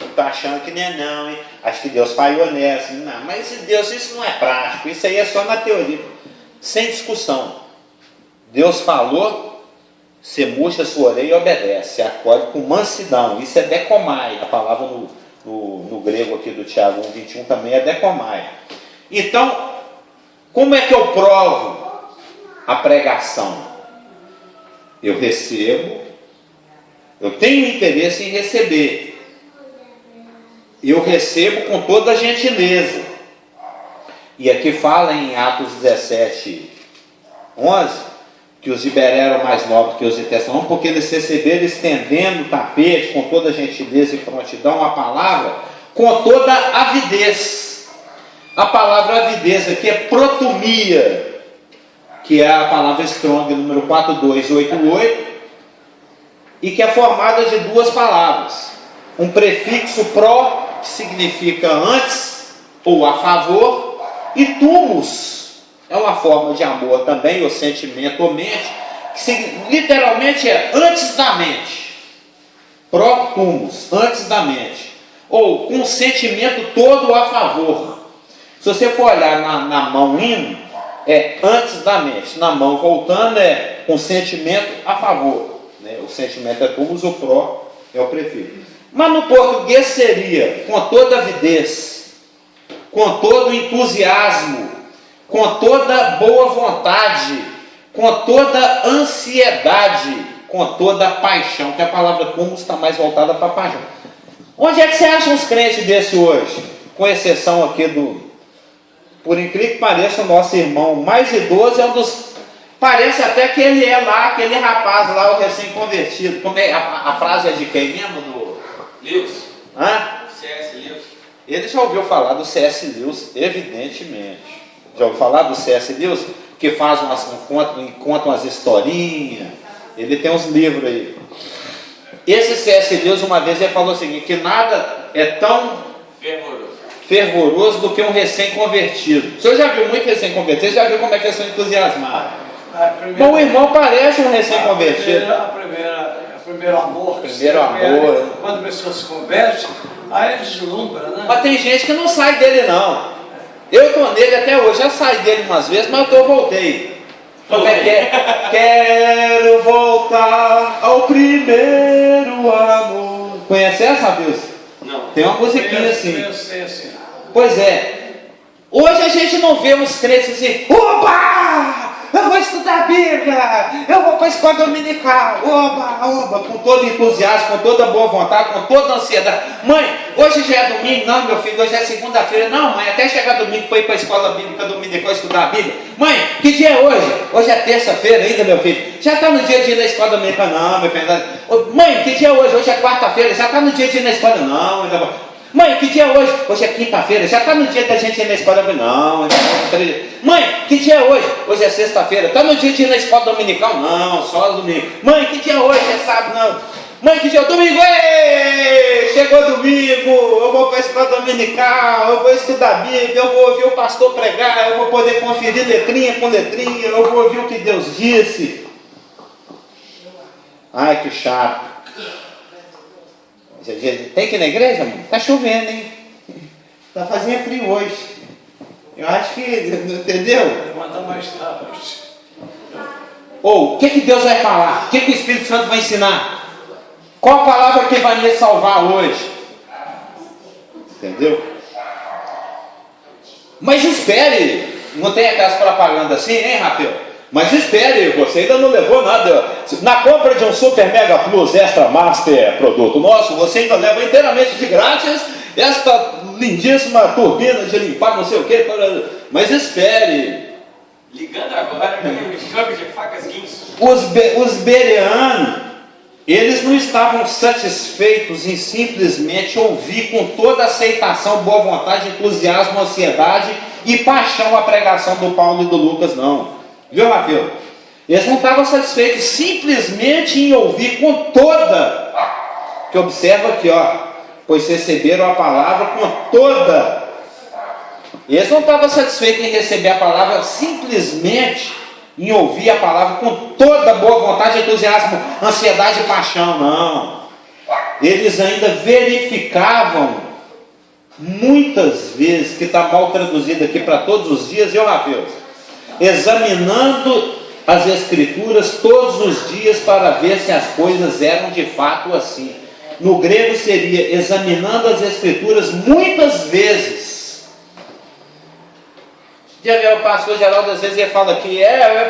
Estou achando que não é não, hein? Acho que Deus falhou nessa. Não, mas Deus, isso não é prático, isso aí é só na teoria, sem discussão. Deus falou, você murcha a sua orelha e obedece, você acolhe com mansidão. Isso é decomai, a palavra no grego aqui do Tiago 1:21 também é decomai. Então, como é que eu provo a pregação? Eu recebo, eu tenho interesse em receber. Eu recebo com toda a gentileza. E aqui fala em Atos 17:11, que os de Beré eram mais nobres que os de Tessalônica, porque eles receberam estendendo o tapete com toda a gentileza e prontidão, a palavra com toda a avidez. A palavra avidez aqui é protumia, que é a palavra Strong, número 4288, e que é formada de duas palavras. Um prefixo pró, que significa antes ou a favor, e tumus, é uma forma de amor também, ou sentimento ou mente, que literalmente é antes da mente. Pró tumus, antes da mente, ou com um sentimento todo a favor. Se você for olhar na mão indo, é antes da mente. Na mão voltando é com sentimento a favor, né? O sentimento é tumus, o pró é o prefixo. Mas no português seria com toda avidez, com todo entusiasmo, com toda boa vontade, com toda ansiedade, com toda paixão, que a palavra tumus está mais voltada para paixão. Onde é que você acha uns crentes desse hoje? Com exceção aqui por incrível que pareça, o nosso irmão mais idoso é um dos... Parece até que ele é lá, aquele rapaz lá, o recém-convertido. Como é, a frase é de quem mesmo? Lewis. C.S. Lewis. Ele já ouviu falar do C.S. Lewis, evidentemente. Já ouviu falar do C.S. Lewis? Que faz conta umas historinhas. Ele tem uns livros aí. Esse C.S. Lewis, uma vez, ele falou o seguinte, que nada é tão fervoroso do que um recém-convertido. O senhor já viu muito recém-convertido? Já viu como é que eles são entusiasmados? Bom, o irmão parece um recém-convertido. Primeiro amor. Primeiro amor. Quando a pessoa se converte, aí deslumbra, né? Mas tem gente que não sai dele, não. Eu estou nele até hoje. Já saí dele umas vezes, mas eu voltei. Quero voltar ao primeiro amor. Conhece essa, Wilson? Não. Tem uma musiquinha assim. Assim. Pois é. Hoje a gente não vê os crentes assim, opa! Eu vou estudar a Bíblia, eu vou para a escola dominical, oba, com todo entusiasmo, com toda boa vontade, com toda ansiedade. Mãe, hoje já é domingo? Não, meu filho, hoje é segunda-feira. Não, mãe, até chegar domingo para ir para a escola bíblica dominical estudar a Bíblia. Mãe, que dia é hoje? Hoje é terça-feira ainda, meu filho. Já está no dia de ir na escola dominical? Não, meu filho. Mãe, que dia é hoje? Hoje é quarta-feira. Já está no dia de ir na escola? Não, ainda não. Mãe, que dia é hoje? Hoje é quinta-feira. Já está no dia da gente ir na escola? Não, ainda não. Mãe, que dia é hoje? Hoje é sexta-feira. Está no dia de ir na escola dominical? Não, só domingo. Mãe, que dia é hoje? É sábado? Não. Mãe, que dia é domingo? Ei, chegou domingo, eu vou para a escola dominical, eu vou estudar a Bíblia, eu vou ouvir o pastor pregar, eu vou poder conferir letrinha com letrinha, eu vou ouvir o que Deus disse. Ai, que chato. Tem que ir na igreja, mano? Tá chovendo, hein? Tá fazendo frio hoje. Eu acho que, entendeu? Levanta mais tarde. Ou, o que Deus vai falar? O que o Espírito Santo vai ensinar? Qual a palavra que vai me salvar hoje? Entendeu? Mas espere. Não tem aquelas propagandas assim, hein, Rafael? Mas espere, você ainda não levou nada. Na compra de um Super Mega Plus Extra Master produto nosso, você ainda leva inteiramente de grátis esta lindíssima turbina de limpar não sei o que. Mas espere. Ligando agora, jogo de facas Guinso. Os bereanos, eles não estavam satisfeitos em simplesmente ouvir com toda aceitação, boa vontade, entusiasmo, ansiedade e paixão a pregação do Paulo e do Lucas, não. Viu, Mateus? Eles não estavam satisfeitos simplesmente em ouvir com toda, que observa aqui, ó, pois receberam a palavra com toda. Eles não estavam satisfeitos em receber a palavra simplesmente em ouvir a palavra com toda boa vontade, entusiasmo, ansiedade e paixão, não. Eles ainda verificavam muitas vezes, que está mal traduzido aqui para todos os dias, viu, Mateus? Examinando as Escrituras todos os dias para ver se as coisas eram de fato assim. No grego seria examinando as Escrituras muitas vezes. Já viu o pastor Geraldo, às vezes ele fala aqui,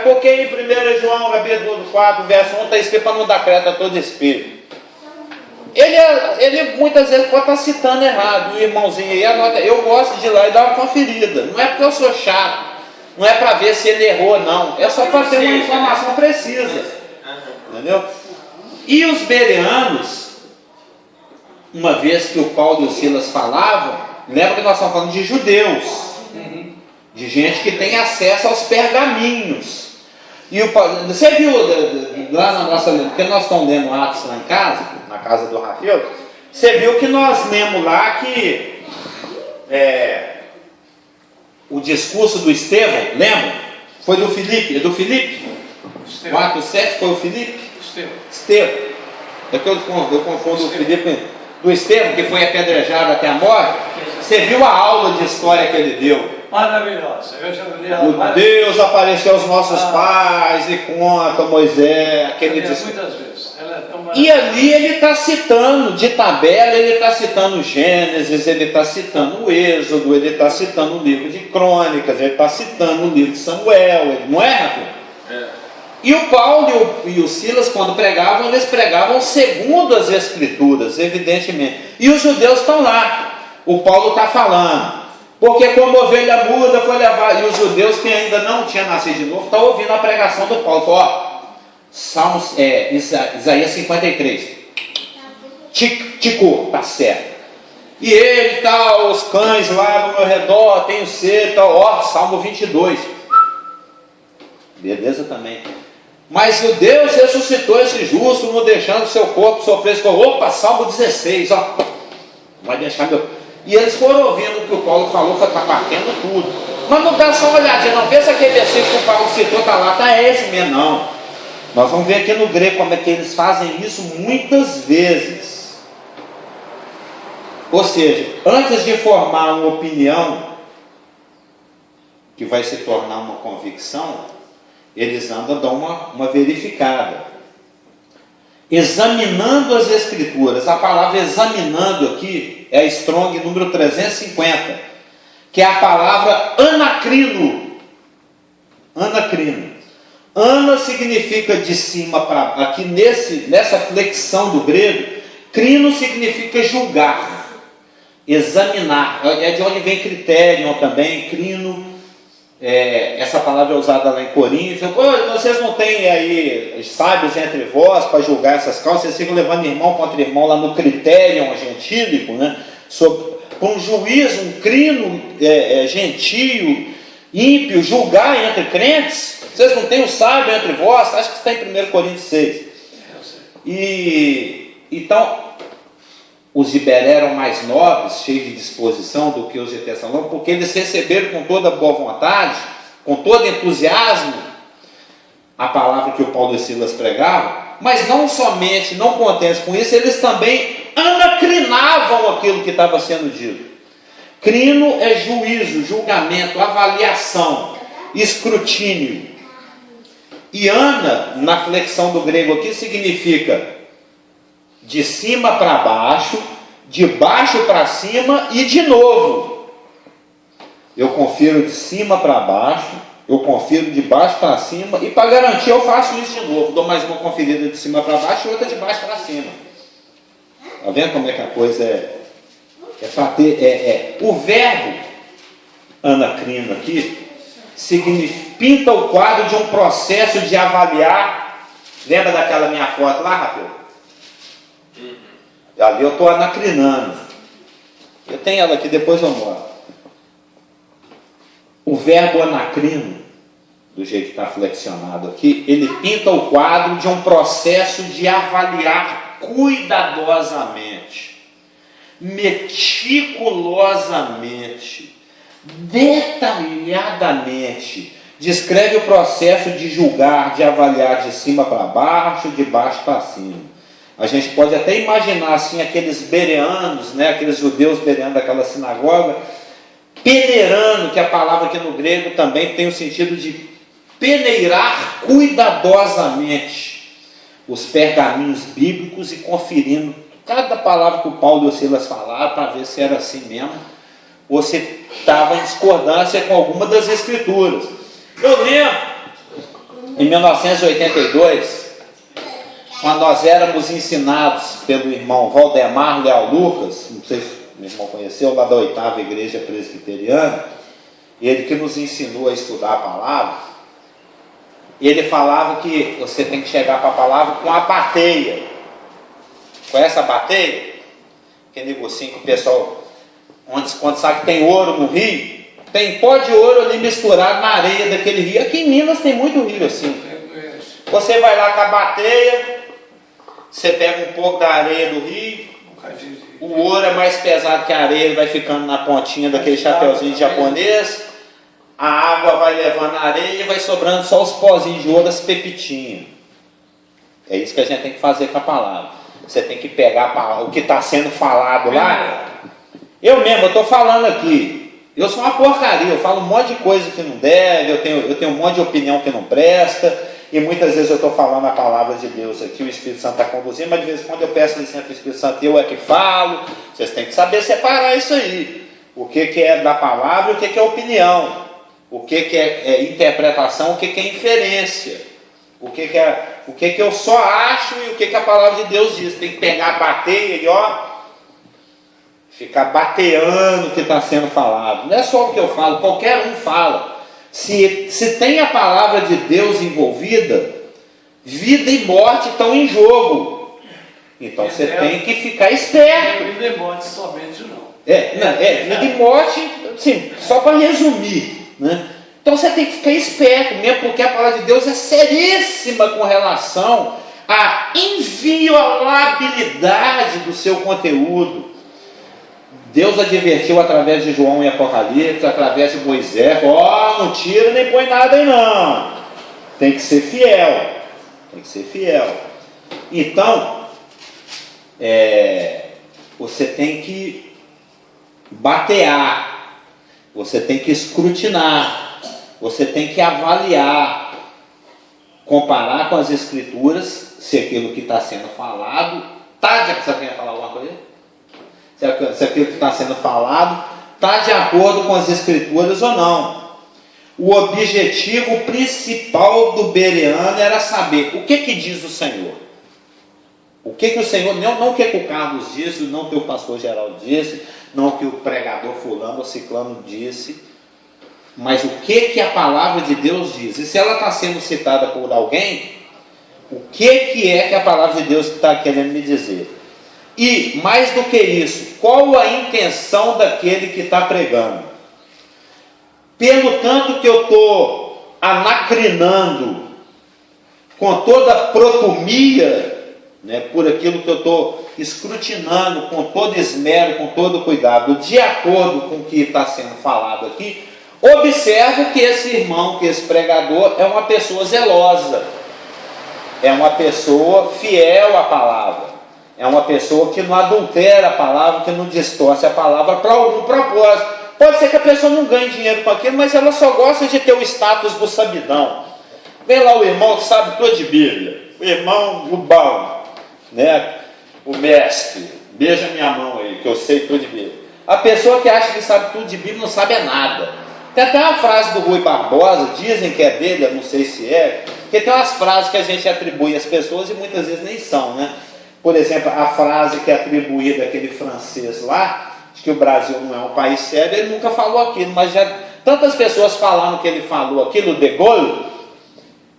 porque em 1 João, capítulo 4, verso 1, está escrito para não dar crédito a todo espírito. Ele muitas vezes pode estar citando errado, o irmãozinho aí anota, eu gosto de ir lá e dar uma conferida. Não é porque eu sou chato. Não é para ver se ele errou, não. É só para ter uma informação precisa. Entendeu? E os bereanos, uma vez que o Paulo e o Silas falavam, lembra que nós estamos falando de judeus, de gente que tem acesso aos pergaminhos. E o Paulo, você viu lá na nossa, porque nós estamos lendo Atos lá em casa, na casa do Rafael, você viu que nós lemos lá que o discurso do Estevão, lembra? Foi do Filipe, é do Filipe? O Atos 7 foi o Filipe? Estevão. É que eu confundo o Filipe do Estevão, que foi apedrejado até a morte. Você viu a aula de história que ele deu? Maravilhosa. Eu já li ela. O Deus apareceu aos nossos pais e conta Moisés, aquele discurso. Muitas vezes. E ali ele está citando, de tabela, ele está citando Gênesis, ele está citando o Êxodo, ele está citando o livro de Crônicas, ele está citando o livro de Samuel, não é, Rafael? E o Paulo e o Silas, quando pregavam, eles pregavam segundo as Escrituras, evidentemente. E os judeus estão lá. O Paulo está falando, porque como ovelha muda foi levar, e os judeus que ainda não tinham nascido de novo, estão ouvindo a pregação do Paulo, ó. Salmos, Isaías 53. Ticou, tá certo. E ele tal, os cães lá no meu redor, tem o ser tal, ó, Salmo 22. Beleza também. Mas o Deus ressuscitou esse justo, não deixando seu corpo sofrer. Opa, Salmo 16, ó. Vai deixar meu. E eles foram ouvindo o que o Paulo falou, que está batendo tudo. Mas não dá só uma olhadinha, não. Vê se aquele versículo que o Paulo citou está lá, tá esse mesmo, não. Nós vamos ver aqui no grego como é que eles fazem isso muitas vezes. Ou seja, antes de formar uma opinião, que vai se tornar uma convicção, eles andam, dão uma verificada. Examinando as Escrituras. A palavra examinando aqui é a Strong número 350, que é a palavra anacrino. Anacrino. Ana significa de cima para aqui nessa flexão do grego. Crino significa julgar, examinar. É de onde vem critério também. Crino, essa palavra é usada lá em Coríntios. Vocês não têm aí sábios entre vós para julgar essas causas. Vocês ficam levando irmão contra irmão lá no critério gentílico, né? Com juízo, um crino gentio, ímpio, julgar entre crentes. Vocês não têm o sábio entre vós? Acho que está em 1 Coríntios 6. Então, os de Beré eram mais nobres, cheios de disposição do que os de Tessalônica, porque eles receberam com toda boa vontade, com todo entusiasmo, a palavra que o Paulo e Silas pregavam, mas não somente, não contentes com isso, eles também anacrinavam aquilo que estava sendo dito. Crino é juízo, julgamento, avaliação, escrutínio. E ana, na flexão do grego aqui, significa de cima para baixo, de baixo para cima e de novo. Eu confiro de cima para baixo, eu confiro de baixo para cima, e para garantir eu faço isso de novo, dou mais uma conferida de cima para baixo e outra de baixo para cima. Está vendo como é que a coisa é para ter, o verbo anacrino aqui pinta o quadro de um processo de avaliar. Lembra daquela minha foto lá, Rafael? Ali eu estou anacrinando. Eu tenho ela aqui, depois eu mostro. O verbo anacrino, do jeito que está flexionado aqui, ele pinta o quadro de um processo de avaliar cuidadosamente, meticulosamente, detalhadamente. Descreve o processo de julgar, de avaliar de cima para baixo, de baixo para cima. A gente pode até imaginar assim aqueles bereanos, né, aqueles judeus bereanos daquela sinagoga, peneirando, que a palavra aqui no grego também tem o sentido de peneirar cuidadosamente os pergaminhos bíblicos e conferindo cada palavra que o Paulo e o Silas falaram para ver se era assim mesmo ou se estava em discordância com alguma das escrituras. Eu lembro, em 1982, quando nós éramos ensinados pelo irmão Valdemar Leal Lucas, não sei se meu irmão conheceu, lá da 8ª Igreja Presbiteriana, ele que nos ensinou a estudar a palavra, ele falava que você tem que chegar para a palavra com a bateia. Conhece a bateia? Aquele negocinho que o pessoal, quando sabe que tem ouro no rio, tem pó de ouro ali misturado na areia daquele rio. Aqui em Minas tem muito rio assim. Você vai lá com a bateia, você pega um pouco da areia do rio, o ouro é mais pesado que a areia, ele vai ficando na pontinha daquele chapeuzinho japonês, a água vai levando a areia e vai sobrando só os pozinhos de ouro, as pepitinhas. É isso que a gente tem que fazer com a palavra. Você tem que pegar o que está sendo falado lá. Eu mesmo, eu estou falando aqui, eu sou uma porcaria, eu falo um monte de coisa que não deve, eu tenho um monte de opinião que não presta, e muitas vezes eu estou falando a palavra de Deus aqui, o Espírito Santo está conduzindo, mas de vez em quando eu peço licença para o Espírito Santo, eu é que falo. Vocês têm que saber separar isso aí, o que é da palavra e o que é opinião, o que é interpretação, o que é inferência, o que eu só acho e o que a palavra de Deus diz. Tem que pegar, bater e ficar bateando o que está sendo falado. Não é só o que eu falo, qualquer um fala. Se tem a palavra de Deus envolvida, vida e morte estão em jogo. Então você tem que ficar esperto. Vida e morte somente não. Vida e morte, sim, só para resumir, né? Então você tem que ficar esperto, mesmo porque a palavra de Deus é seríssima com relação à inviolabilidade do seu conteúdo. Deus advertiu através de João em Apocalipse, através de Moisés, não tira nem põe nada aí não. Tem que ser fiel. Tem que ser fiel. Então, você tem que batear, você tem que escrutinar, você tem que avaliar, comparar com as escrituras, se aquilo que está sendo falado, você quer falar alguma coisa? Se aquilo que está sendo falado está de acordo com as escrituras ou não. O objetivo principal do bereano era saber o que diz o Senhor. O que o Senhor, não o que o Carlos disse, não o que o pastor Geraldo disse, não o que o pregador fulano ou ciclano disse, mas o que a palavra de Deus diz. E se ela está sendo citada por alguém, o que é que a palavra de Deus está querendo me dizer? E, mais do que isso, qual a intenção daquele que está pregando? Pelo tanto que eu estou anacrinando com toda a protomia, né, por aquilo que eu estou escrutinando com todo esmero, com todo cuidado, de acordo com o que está sendo falado aqui, observo que esse irmão, que esse pregador é uma pessoa zelosa, é uma pessoa fiel à palavra. É uma pessoa que não adultera a palavra, que não distorce a palavra para algum propósito. Pode ser que a pessoa não ganhe dinheiro com aquilo, mas ela só gosta de ter o status do sabidão. Vem lá o irmão que sabe tudo de Bíblia, o irmão Rubão, né? O mestre, beija minha mão aí, que eu sei tudo de Bíblia. A pessoa que acha que sabe tudo de Bíblia não sabe nada. Tem até uma frase do Rui Barbosa, dizem que é dele, eu não sei se é, porque tem umas frases que a gente atribui às pessoas e muitas vezes nem são, né? Por exemplo, a frase que é atribuída àquele francês lá, de que o Brasil não é um país sério, ele nunca falou aquilo, mas já tantas pessoas falaram que ele falou aquilo, de Gaulle,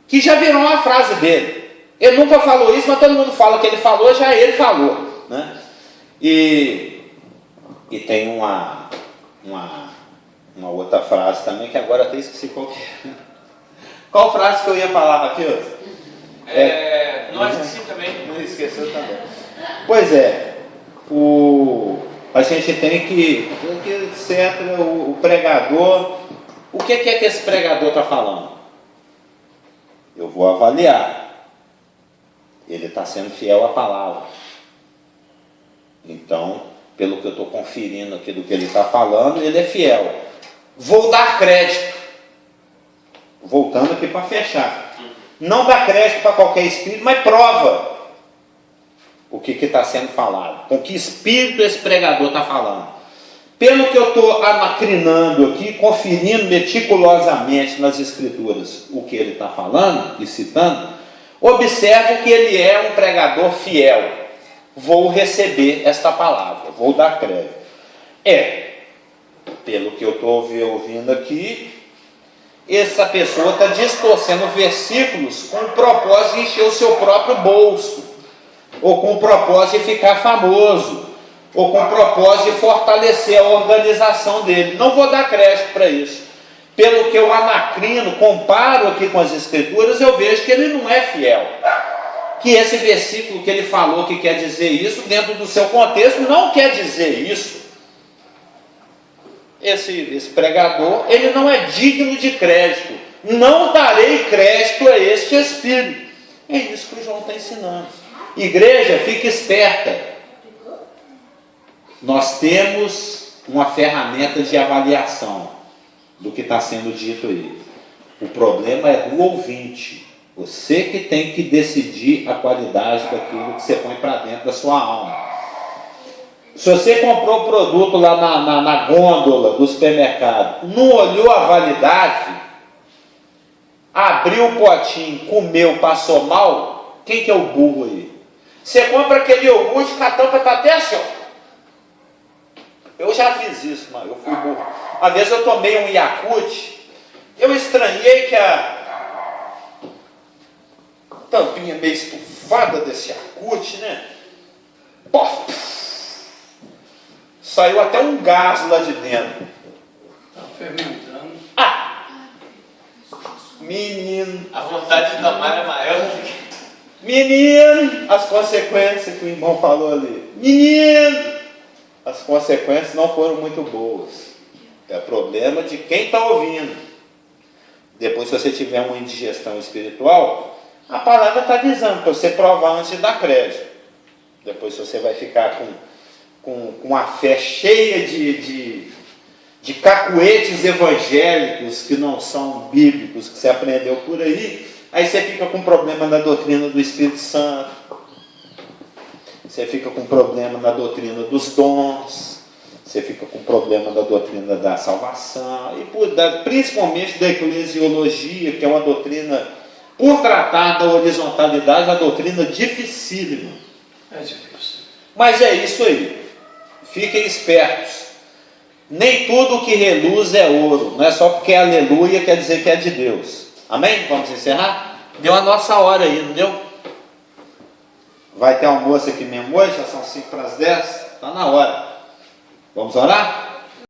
que já virou uma frase dele. Ele nunca falou isso, mas todo mundo fala que ele falou, já ele falou, né? E tem uma outra frase também, que agora até esqueci qual que é. Qual frase que eu ia falar, Matheus? Não esqueci também. Não esqueceu também. Pois é, a gente tem que etc. O pregador, o que é que esse pregador está falando? Eu vou avaliar. Ele está sendo fiel à palavra. Então, pelo que eu estou conferindo aqui do que ele está falando, ele é fiel. Vou dar crédito. Voltando aqui para fechar. Não dá crédito para qualquer espírito, mas prova o que está sendo falado. Com que espírito esse pregador está falando. Pelo que eu estou anacrinando aqui, conferindo meticulosamente nas escrituras o que ele está falando e citando, observo que ele é um pregador fiel. Vou receber esta palavra, vou dar crédito. Pelo que eu estou ouvindo aqui, essa pessoa está distorcendo versículos com o propósito de encher o seu próprio bolso, ou com o propósito de ficar famoso, ou com o propósito de fortalecer a organização dele. Não vou dar crédito para isso. Pelo que eu anacrino, comparo aqui com as escrituras, eu vejo que ele não é fiel. Que esse versículo que ele falou que quer dizer isso, dentro do seu contexto, não quer dizer isso. Esse pregador, ele não é digno de crédito. Não darei crédito a este espírito. É isso que o João está ensinando. Igreja, fique esperta. Nós temos uma ferramenta de avaliação do que está sendo dito aí. O problema é do ouvinte. Você que tem que decidir a qualidade daquilo que você põe para dentro da sua alma. Se você comprou o produto lá na gôndola do supermercado, não olhou a validade, abriu o potinho, comeu, passou mal, quem que é o burro aí? Você compra aquele iogurte que a tampa está até assim, ó. Eu já fiz isso, mano, eu fui burro. Uma vez eu tomei um Yakult, eu estranhei que a tampinha meio estufada desse Yakult, né? Pof! Saiu até um gás lá de dentro. Está fermentando. Menino. A vontade de tomar é maior do que... Menino, as consequências que o irmão falou ali. Menino, as consequências não foram muito boas. É problema de quem está ouvindo. Depois, se você tiver uma indigestão espiritual, a palavra está dizendo para você provar antes de dar crédito. Depois, se você vai ficar com a fé cheia de cacuetes evangélicos que não são bíblicos, que você aprendeu por aí, aí você fica com problema na doutrina do Espírito Santo, você fica com problema na doutrina dos dons, você fica com problema na doutrina da salvação, e principalmente da eclesiologia, que é uma doutrina, por tratar da horizontalidade, uma doutrina dificílima. É difícil. Mas é isso aí. Fiquem espertos. Nem tudo que reluz é ouro. Não é só porque é aleluia quer dizer que é de Deus. Amém? Vamos encerrar? Deu a nossa hora aí, não deu? Vai ter almoço aqui mesmo hoje, já são 5 para as 10. Está na hora. Vamos orar?